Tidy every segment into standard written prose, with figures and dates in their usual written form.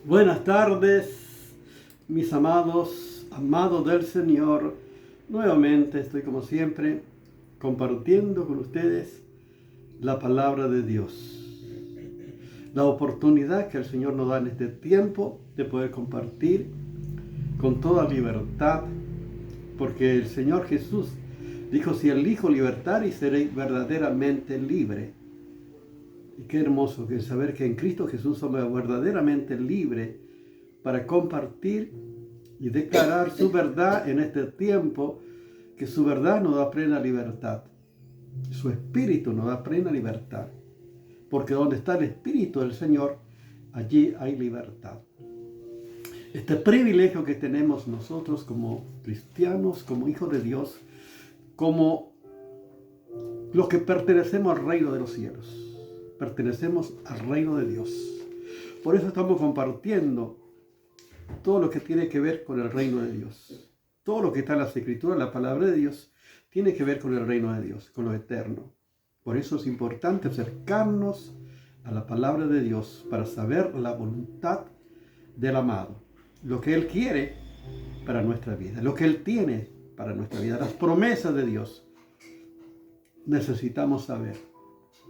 Buenas tardes, mis amados del Señor. Nuevamente estoy como siempre compartiendo con ustedes la palabra de Dios. La oportunidad que el Señor nos da en este tiempo de poder compartir con toda libertad, porque el Señor Jesús dijo: si el Hijo libertare, seréis verdaderamente libre. Y qué hermoso que es saber que en Cristo Jesús somos verdaderamente libres para compartir y declarar su verdad en este tiempo, que su verdad nos da plena libertad. Su Espíritu nos da plena libertad. Porque donde está el Espíritu del Señor, allí hay libertad. Este privilegio que tenemos nosotros como cristianos, como hijos de Dios, como los que pertenecemos al reino de los cielos. Pertenecemos al reino de Dios. Por eso estamos compartiendo todo lo que tiene que ver con el reino de Dios. Todo lo que está en las Escrituras, la palabra de Dios, tiene que ver con el reino de Dios, con lo eterno. Por eso es importante acercarnos a la palabra de Dios para saber la voluntad del amado, lo que Él quiere para nuestra vida, lo que Él tiene para nuestra vida, las promesas de Dios. Necesitamos saber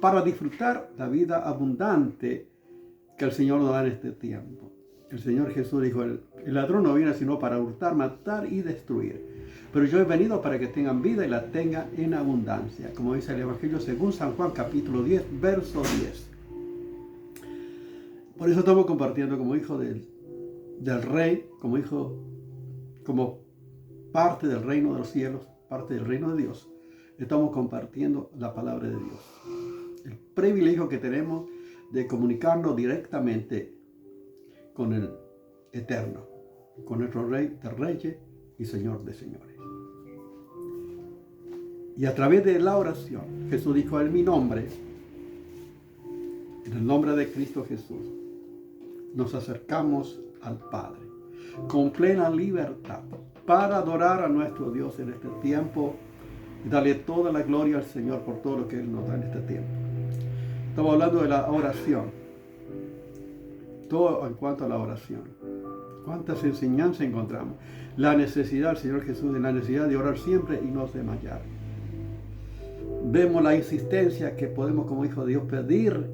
para disfrutar la vida abundante que el Señor nos da en este tiempo. El Señor Jesús dijo: el ladrón no viene sino para hurtar, matar y destruir. Pero yo he venido para que tengan vida y la tengan en abundancia. Como dice el Evangelio según San Juan capítulo 10, verso 10. Por eso estamos compartiendo como hijo del Rey, como parte del reino de los cielos, parte del reino de Dios. Estamos compartiendo la palabra de Dios. El privilegio que tenemos de comunicarnos directamente con el Eterno, con nuestro Rey de Reyes y Señor de Señores. Y a través de la oración, Jesús dijo: en mi nombre, en el nombre de Cristo Jesús, nos acercamos al Padre con plena libertad para adorar a nuestro Dios en este tiempo y darle toda la gloria al Señor por todo lo que Él nos da en este tiempo. Estamos hablando de la oración. Todo en cuanto a la oración. ¿Cuántas enseñanzas encontramos? La necesidad del Señor Jesús, de la necesidad de orar siempre y no desmayar. Vemos la insistencia que podemos como hijos de Dios pedir,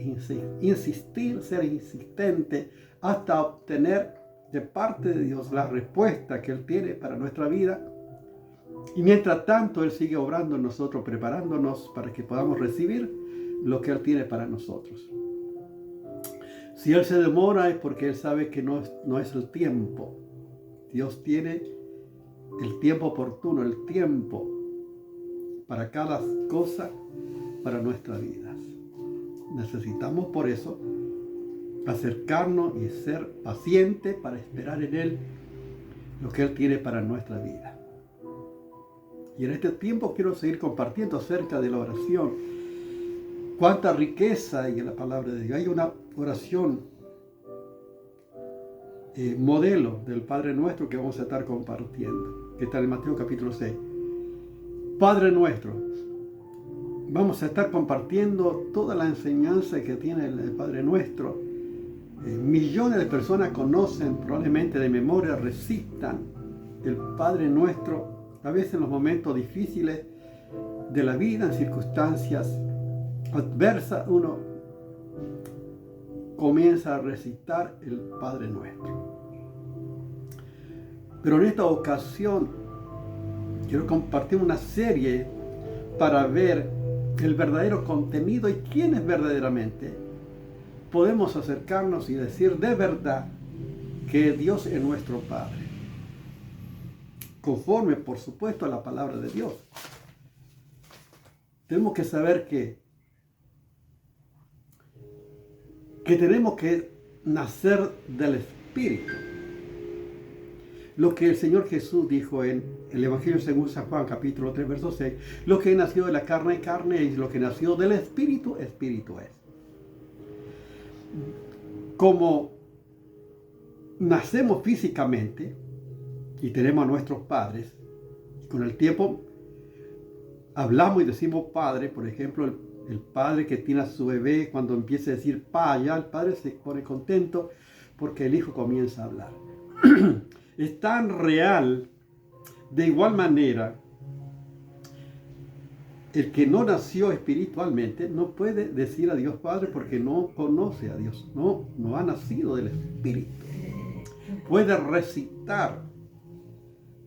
insistir, ser insistente hasta obtener de parte de Dios la respuesta que Él tiene para nuestra vida. Y mientras tanto Él sigue obrando en nosotros, preparándonos para que podamos recibir lo que Él tiene para nosotros. Si Él se demora es porque Él sabe que no es el tiempo. Dios tiene el tiempo oportuno, el tiempo para cada cosa para nuestras vidas. Necesitamos por eso acercarnos y ser pacientes para esperar en Él lo que Él tiene para nuestra vida. Y en este tiempo quiero seguir compartiendo acerca de la oración. Cuánta riqueza hay en la palabra de Dios. Hay una oración modelo del Padre Nuestro que vamos a estar compartiendo, que está en Mateo capítulo 6. Padre Nuestro. Vamos a estar compartiendo toda la enseñanza que tiene el Padre Nuestro. Millones de personas conocen probablemente de memoria, recitan el Padre Nuestro, a veces en los momentos difíciles de la vida, en circunstancias adversa, uno comienza a recitar el Padre Nuestro. Pero en esta ocasión quiero compartir una serie para ver el verdadero contenido y quiénes verdaderamente podemos acercarnos y decir de verdad que Dios es nuestro Padre, conforme por supuesto a la palabra de Dios. Tenemos que saber que tenemos que nacer del Espíritu. Lo que el Señor Jesús dijo en el Evangelio según San Juan capítulo 3 verso 6, lo que nació de la carne, carne es, lo que nació del Espíritu, Espíritu es. Como nacemos físicamente y tenemos a nuestros padres, con el tiempo hablamos y decimos padre. Por ejemplo, el padre que tiene a su bebé, cuando empieza a decir pa, ya el padre se pone contento porque el Hijo comienza a hablar. Es tan real, de igual manera, el que no nació espiritualmente no puede decir a Dios Padre porque no conoce a Dios, no ha nacido del Espíritu. Puede recitar,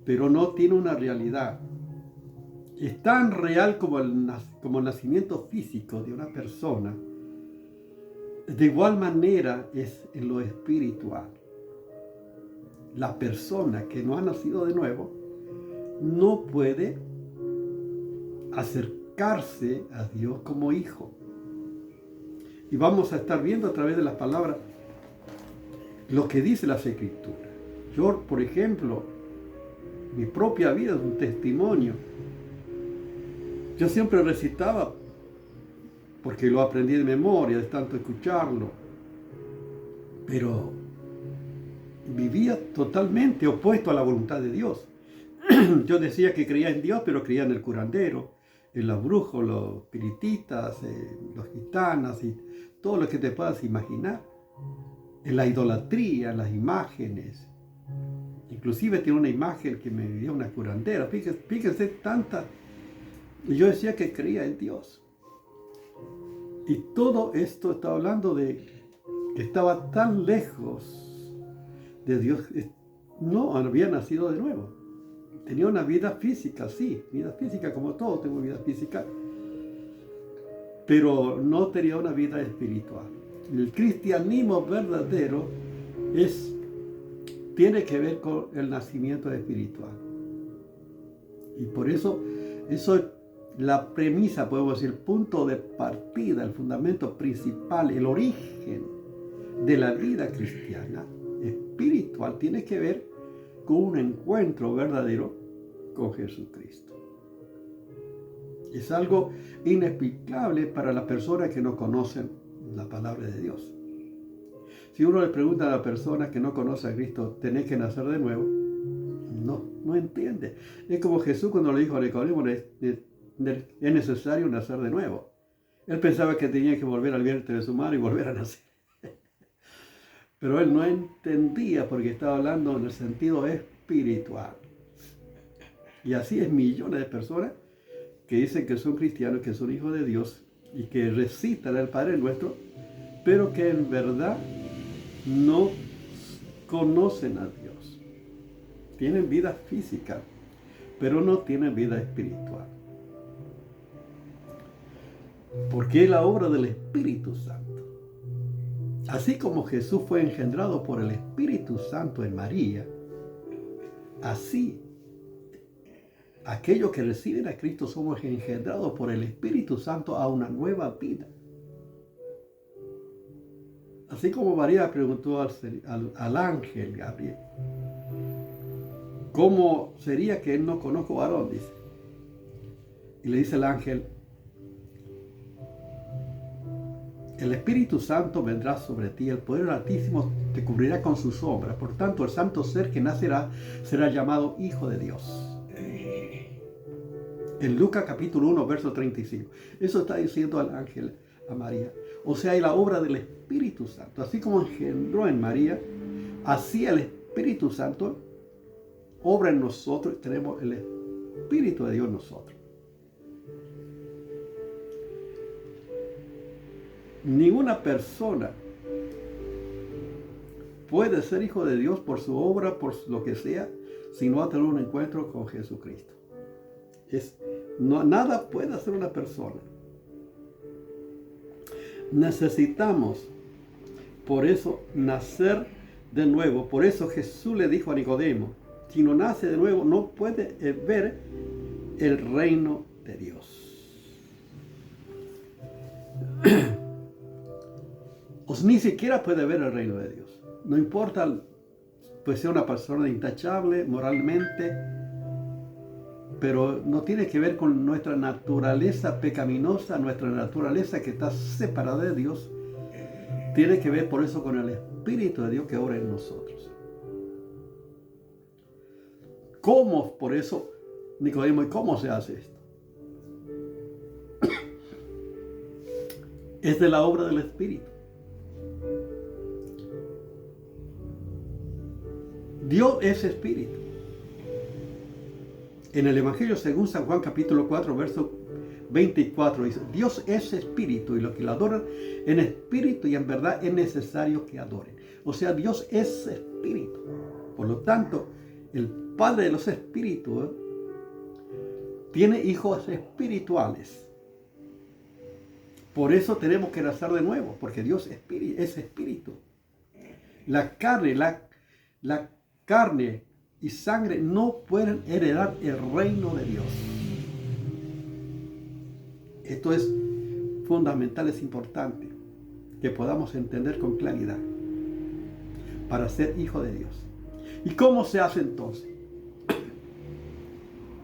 pero no tiene una realidad. Es tan real como el nacimiento físico de una persona. De igual manera es en lo espiritual. La persona que no ha nacido de nuevo no puede acercarse a Dios como hijo. Y vamos a estar viendo a través de las palabras lo que dice las Escrituras. Yo, por ejemplo, mi propia vida es un testimonio. Yo siempre recitaba porque lo aprendí de memoria, de tanto escucharlo, pero vivía totalmente opuesto a la voluntad de Dios. Yo decía que creía en Dios, pero creía en el curandero, en los brujos, los espiritistas, los gitanos y todo lo que te puedas imaginar. En la idolatría, en las imágenes. Inclusive tiene una imagen que me dio una curandera. Fíjense tanta. Y yo decía que creía en Dios. Y todo esto está hablando de que estaba tan lejos de Dios. No había nacido de nuevo. Tenía una vida física, sí, vida física como todo, tengo vida física, pero no tenía una vida espiritual. El cristianismo verdadero tiene que ver con el nacimiento espiritual. Y por eso es la premisa, podemos decir, el punto de partida, el fundamento principal, el origen de la vida cristiana espiritual tiene que ver con un encuentro verdadero con Jesucristo. Es algo inexplicable para las personas que no conocen la palabra de Dios. Si uno le pregunta a la persona que no conoce a Cristo, ¿tenés que nacer de nuevo? No entiende. Es como Jesús cuando le dijo a Nicodemo, es necesario nacer de nuevo. Él pensaba que tenía que volver al vientre de su madre y volver a nacer. Pero él no entendía porque estaba hablando en el sentido espiritual. Y así es millones de personas que dicen que son cristianos, que son hijos de Dios y que recitan el Padre Nuestro, pero que en verdad no conocen a Dios. Tienen vida física, pero no tienen vida espiritual. Porque es la obra del Espíritu Santo. Así como Jesús fue engendrado por el Espíritu Santo en María, así aquellos que reciben a Cristo somos engendrados por el Espíritu Santo a una nueva vida. Así como María preguntó al ángel Gabriel, ¿cómo sería que él no conozca varón? Dice. Y le dice el ángel, el Espíritu Santo vendrá sobre ti, el poder Altísimo te cubrirá con su sombra. Por tanto, el santo ser que nacerá será llamado Hijo de Dios. En Lucas capítulo 1, verso 35. Eso está diciendo al ángel a María. O sea, hay la obra del Espíritu Santo. Así como engendró en María, así el Espíritu Santo obra en nosotros. Tenemos el Espíritu de Dios en nosotros. Ninguna persona puede ser hijo de Dios por su obra, por lo que sea, si no va a tener un encuentro con Jesucristo. Nada puede hacer una persona. Necesitamos, por eso, nacer de nuevo. Por eso Jesús le dijo a Nicodemo, si no nace de nuevo, no puede ver el reino de Dios. O ni siquiera puede ver el reino de Dios. No importa, pues sea una persona intachable moralmente, pero no tiene que ver con nuestra naturaleza pecaminosa, nuestra naturaleza que está separada de Dios. Tiene que ver por eso con el Espíritu de Dios que obra en nosotros. ¿Cómo? Por eso, Nicodemo, ¿y cómo se hace esto? Es de la obra del Espíritu. Dios es espíritu. En el Evangelio según San Juan capítulo 4, verso 24 dice, Dios es espíritu y los que lo adoran en espíritu y en verdad es necesario que adoren. O sea, Dios es espíritu. Por lo tanto, el Padre de los espíritus tiene hijos espirituales. Por eso tenemos que nacer de nuevo, porque Dios es espíritu. La carne y sangre no pueden heredar el reino de Dios. Esto es fundamental, es importante que podamos entender con claridad para ser hijo de Dios. ¿Y cómo se hace entonces?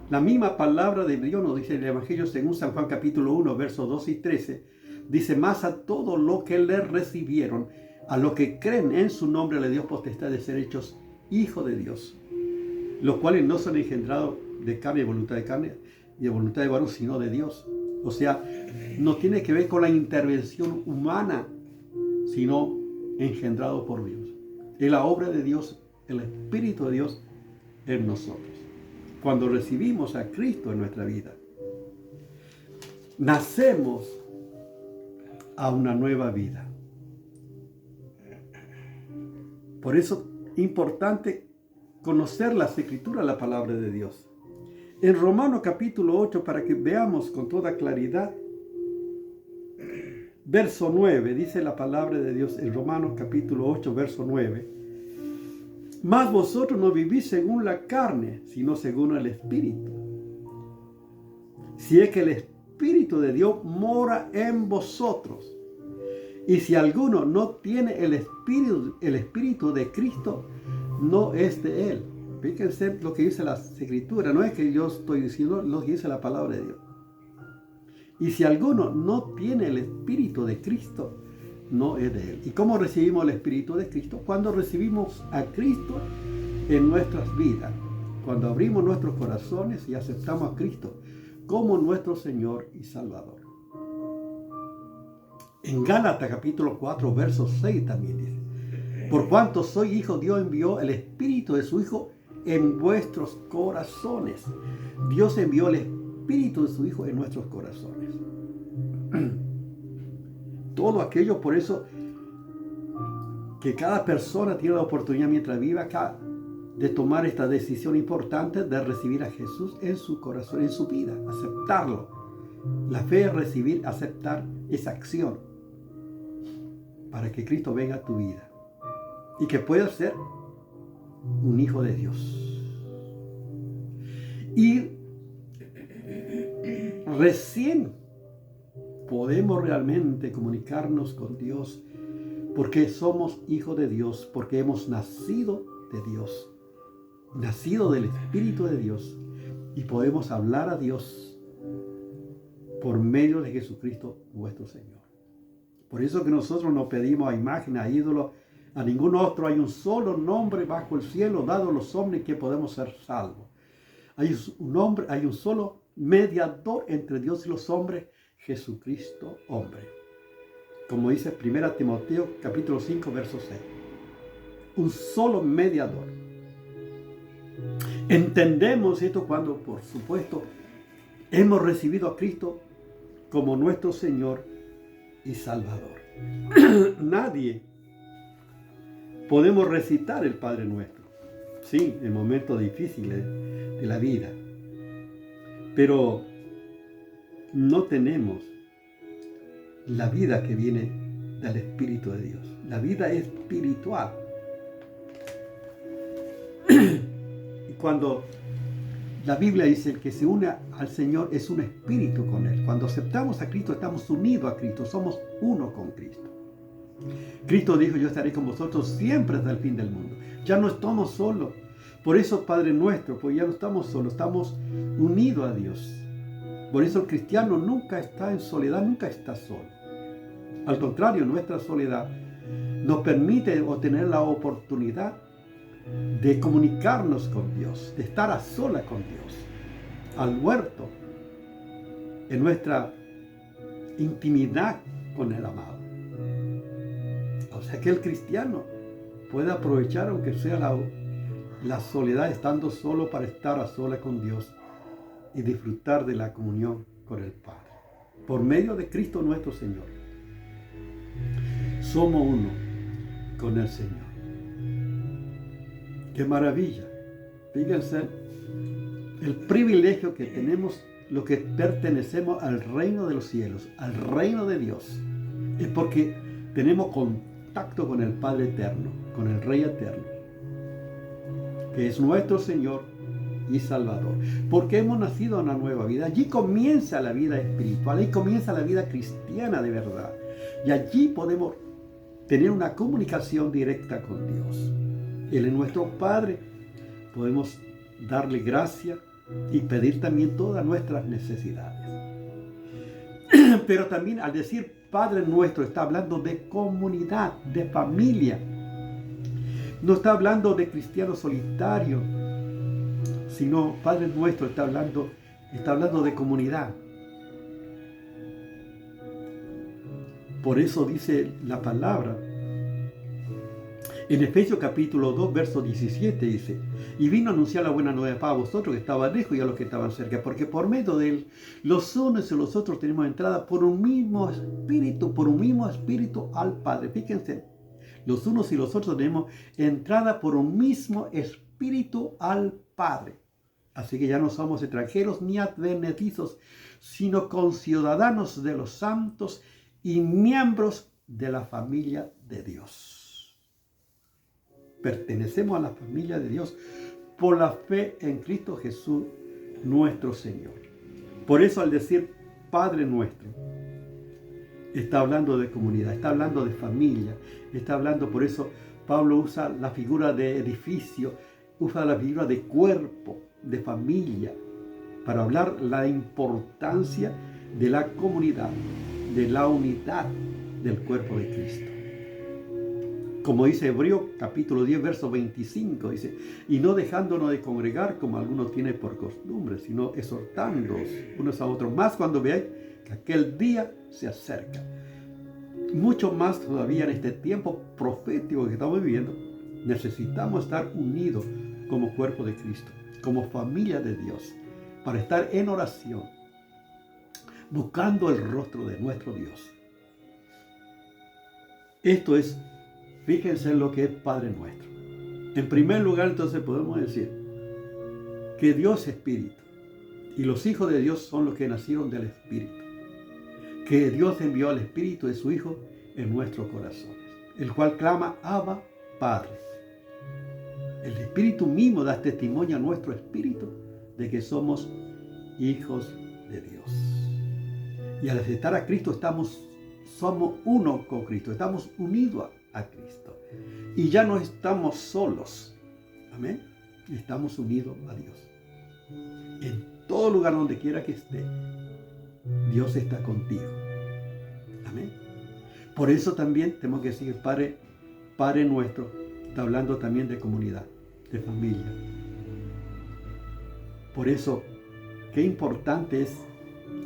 La misma palabra de Dios nos dice en el Evangelio según San Juan capítulo 1, versos 2 y 13, dice, más a todo lo que le recibieron, a los que creen en su nombre le dio potestad de ser hechos hijos de Dios, los cuales no son engendrados de carne y de voluntad de varón, sino de Dios. O sea, no tiene que ver con la intervención humana, sino engendrado por Dios. Es la obra de Dios, el Espíritu de Dios en nosotros. Cuando recibimos a Cristo en nuestra vida, nacemos a una nueva vida. Por eso es importante conocer las Escrituras, la palabra de Dios. En Romanos capítulo 8, para que veamos con toda claridad, verso 9, dice la palabra de Dios en Romanos capítulo 8, verso 9. Mas vosotros no vivís según la carne, sino según el Espíritu. Si es que el Espíritu de Dios mora en vosotros. Y si alguno no tiene el Espíritu de Cristo, no es de él. Fíjense lo que dice la Escritura, no es que yo estoy diciendo lo que dice la palabra de Dios. Y si alguno no tiene el Espíritu de Cristo, no es de él. ¿Y cómo recibimos el Espíritu de Cristo? Cuando recibimos a Cristo en nuestras vidas, cuando abrimos nuestros corazones y aceptamos a Cristo como nuestro Señor y Salvador. En Gálatas capítulo 4, verso 6 también dice, por cuanto soy hijo, Dios envió el Espíritu de su Hijo en vuestros corazones. Dios envió el Espíritu de su Hijo en nuestros corazones. Todo aquello, por eso, que cada persona tiene la oportunidad mientras viva acá de tomar esta decisión importante de recibir a Jesús en su corazón, en su vida, aceptarlo. La fe es recibir, aceptar esa acción para que Cristo venga a tu vida y que puedas ser un hijo de Dios. Y recién podemos realmente comunicarnos con Dios porque somos hijos de Dios, porque hemos nacido de Dios, nacido del Espíritu de Dios, y podemos hablar a Dios por medio de Jesucristo nuestro Señor. Por eso que nosotros no pedimos a imágenes, a ídolos, a ningún otro. Hay un solo nombre bajo el cielo dado a los hombres que podemos ser salvos. Hay un solo mediador entre Dios y los hombres, Jesucristo hombre. Como dice 1 Timoteo capítulo 5 verso 6. Un solo mediador. Entendemos esto cuando, por supuesto, hemos recibido a Cristo como nuestro Señor y Salvador. Nadie podemos recitar el Padre Nuestro, sí, en momentos difíciles de la vida, pero no tenemos la vida que viene del Espíritu de Dios, la vida espiritual. Y cuando la Biblia dice que se une al Señor es un espíritu con Él. Cuando aceptamos a Cristo estamos unidos a Cristo, somos uno con Cristo. Cristo dijo, yo estaré con vosotros siempre hasta el fin del mundo. Ya no estamos solos. Por eso, Padre nuestro, pues ya no estamos solos, estamos unidos a Dios. Por eso el cristiano nunca está en soledad, nunca está solo. Al contrario, nuestra soledad nos permite obtener la oportunidad de comunicarnos con Dios, de estar a solas con Dios, al huerto, en nuestra intimidad con el amado. O sea que el cristiano puede aprovechar, aunque sea la soledad estando solo para estar a solas con Dios y disfrutar de la comunión con el Padre. Por medio de Cristo nuestro Señor, somos uno con el Señor. ¡Qué maravilla! Fíjense el privilegio que tenemos los que pertenecemos al reino de los cielos, al reino de Dios. Es porque tenemos contacto con el Padre eterno, con el Rey eterno, que es nuestro Señor y Salvador. Porque hemos nacido a una nueva vida. Allí comienza la vida espiritual, ahí comienza la vida cristiana de verdad. Y allí podemos tener una comunicación directa con Dios. Él es nuestro Padre. Podemos darle gracia y pedir también todas nuestras necesidades. Pero también al decir Padre nuestro está hablando de comunidad, de familia. No está hablando de cristiano solitario, sino Padre nuestro está hablando de comunidad. Por eso dice la palabra en Efesios capítulo 2, verso 17 dice: y vino a anunciar la buena nueva para vosotros que estaban lejos y a los que estaban cerca, porque por medio de él los unos y los otros tenemos entrada por un mismo espíritu al Padre. Fíjense, los unos y los otros tenemos entrada por un mismo espíritu al Padre. Así que ya no somos extranjeros ni advenedizos, sino conciudadanos de los santos y miembros de la familia de Dios. Pertenecemos a la familia de Dios por la fe en Cristo Jesús, nuestro Señor. Por eso al decir Padre nuestro, está hablando de comunidad, está hablando de familia, está hablando, por eso Pablo usa la figura de edificio, usa la figura de cuerpo, de familia, para hablar la importancia de la comunidad, de la unidad del cuerpo de Cristo. Como dice Hebreos capítulo 10, verso 25, dice: y no dejándonos de congregar como algunos tienen por costumbre, sino exhortándoos unos a otros, más cuando veáis que aquel día se acerca. Mucho más todavía en este tiempo profético que estamos viviendo, necesitamos estar unidos como cuerpo de Cristo, como familia de Dios, para estar en oración, buscando el rostro de nuestro Dios. Esto es, fíjense en lo que es Padre nuestro. En primer lugar, entonces podemos decir que Dios es Espíritu y los hijos de Dios son los que nacieron del Espíritu. Que Dios envió al Espíritu de su Hijo en nuestros corazones, el cual clama: Abba, Padre. El Espíritu mismo da testimonio a nuestro espíritu de que somos hijos de Dios. Y al aceptar a Cristo somos uno con Cristo, estamos unidos a Cristo. Y ya no estamos solos. Amén. Estamos unidos a Dios. En todo lugar donde quiera que esté, Dios está contigo. Amén. Por eso también tenemos que decir Padre nuestro. Está hablando también de comunidad, de familia. Por eso, qué importante es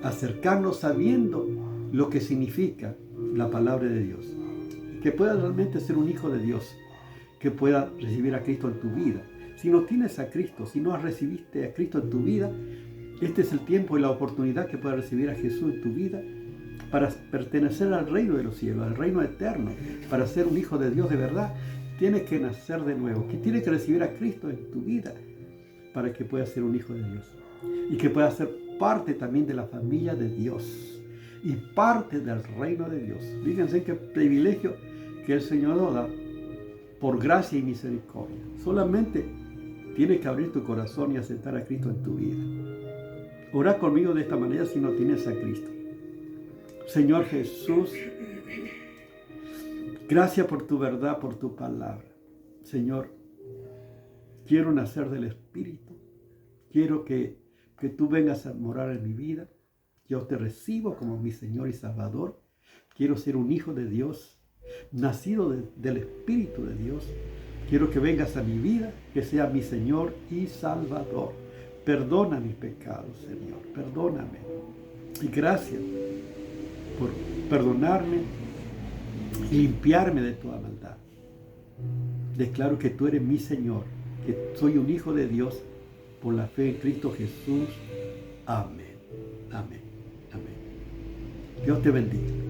acercarnos sabiendo lo que significa la palabra de Dios. Que puedas realmente ser un hijo de Dios, que puedas recibir a Cristo en tu vida. Si no tienes a Cristo, si no recibiste a Cristo en tu vida, este es el tiempo y la oportunidad que puedas recibir a Jesús en tu vida para pertenecer al reino de los cielos, al reino eterno, para ser un hijo de Dios de verdad. Tienes que nacer de nuevo, que tienes que recibir a Cristo en tu vida para que puedas ser un hijo de Dios y que puedas ser parte también de la familia de Dios y parte del reino de Dios. Fíjense qué privilegio que el Señor nos da por gracia y misericordia. Solamente tienes que abrir tu corazón y aceptar a Cristo en tu vida. Ora conmigo de esta manera si no tienes a Cristo. Señor Jesús, gracias por tu verdad, por tu palabra. Señor, quiero nacer del Espíritu. Quiero que tú vengas a morar en mi vida. Yo te recibo como mi Señor y Salvador. Quiero ser un hijo de Dios, nacido del Espíritu de Dios. Quiero que vengas a mi vida, que sea mi Señor y Salvador. Perdona mis pecados, Señor. Perdóname. Y gracias por perdonarme y limpiarme de toda maldad. Declaro que tú eres mi Señor que soy un hijo de Dios por la fe en Cristo Jesús. Amén. Amén. Amén. Dios te bendiga.